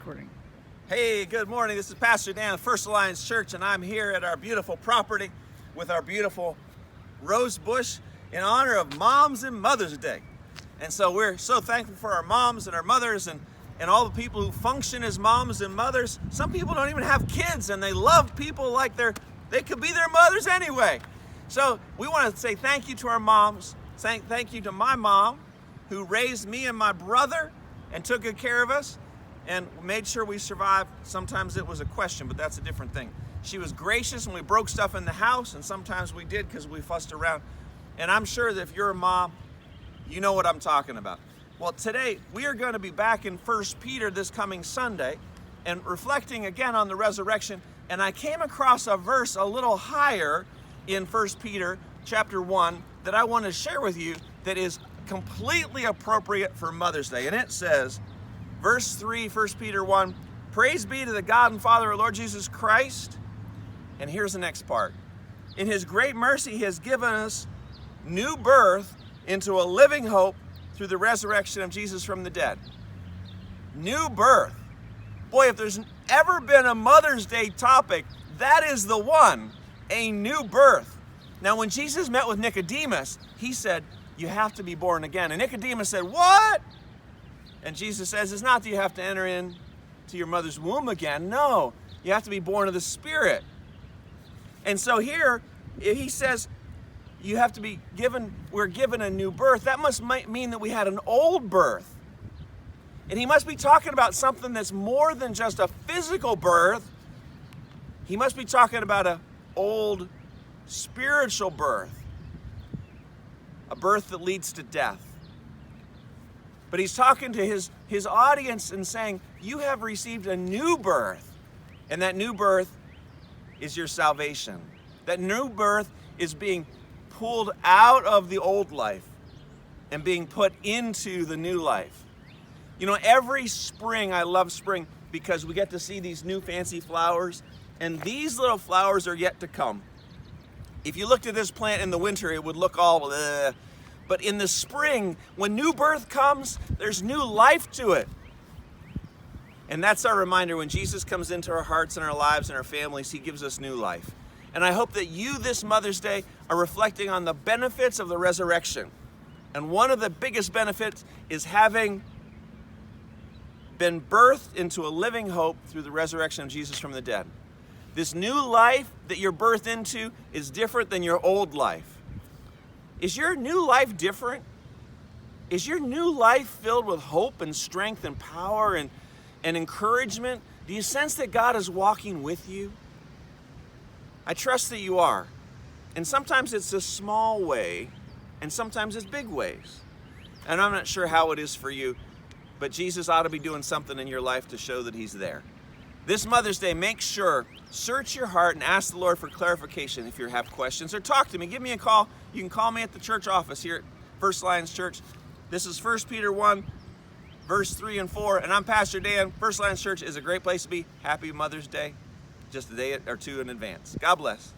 Recording. Hey, good morning. This is Pastor Dan of First Alliance Church, and I'm here at our beautiful property with our beautiful rose bush in honor of Moms and Mother's Day. And so we're so thankful for our moms and our mothers and all the people who function as moms and mothers. Some people don't even have kids, and they love people like they could be their mothers anyway. So we want to say thank you to our moms. Thank you to my mom, who raised me and my brother and took good care of us and made sure we survived. Sometimes it was a question, but that's a different thing. She was gracious when we broke stuff in the house, and sometimes we did because we fussed around. And I'm sure that if you're a mom, you know what I'm talking about. Well, today we are going to be back in 1 Peter this coming Sunday and reflecting again on the resurrection. And I came across a verse a little higher in 1 Peter chapter 1 that I want to share with you that is completely appropriate for Mother's Day. And it says, Verse 3, 1 Peter 1, praise be to the God and Father of our Lord Jesus Christ. And here's the next part. In his great mercy, he has given us new birth into a living hope through the resurrection of Jesus from the dead. New birth. Boy, if there's ever been a Mother's Day topic, that is the one, a new birth. Now, when Jesus met with Nicodemus, he said, you have to be born again. And Nicodemus said, what? And Jesus says, it's not that you have to enter into your mother's womb again. No, you have to be born of the Spirit. And so here, he says, you have to be given, we're given a new birth. That might mean that we had an old birth. And he must be talking about something that's more than just a physical birth. He must be talking about an old spiritual birth. A birth that leads to death. But he's talking to his audience and saying, you have received a new birth. And that new birth is your salvation. That new birth is being pulled out of the old life and being put into the new life. You know, every spring, I love spring because we get to see these new fancy flowers. And these little flowers are yet to come. If you looked at this plant in the winter, it would look all But in the spring, when new birth comes, there's new life to it. And that's our reminder. When Jesus comes into our hearts and our lives and our families, he gives us new life. And I hope that you this Mother's Day are reflecting on the benefits of the resurrection. And one of the biggest benefits is having been birthed into a living hope through the resurrection of Jesus from the dead. This new life that you're birthed into is different than your old life. Is your new life different? Is your new life filled with hope and strength and power and encouragement? Do you sense that God is walking with you? I trust that you are. And sometimes it's a small way, and sometimes it's big ways. And I'm not sure how it is for you, but Jesus ought to be doing something in your life to show that he's there. This Mother's Day, make sure, search your heart and ask the Lord for clarification if you have questions, or talk to me. Give me a call. You can call me at the church office here at First Alliance Church. This is 1 Peter 1, verse 3 and 4, and I'm Pastor Dan. First Alliance Church is a great place to be. Happy Mother's Day, just a day or two in advance. God bless.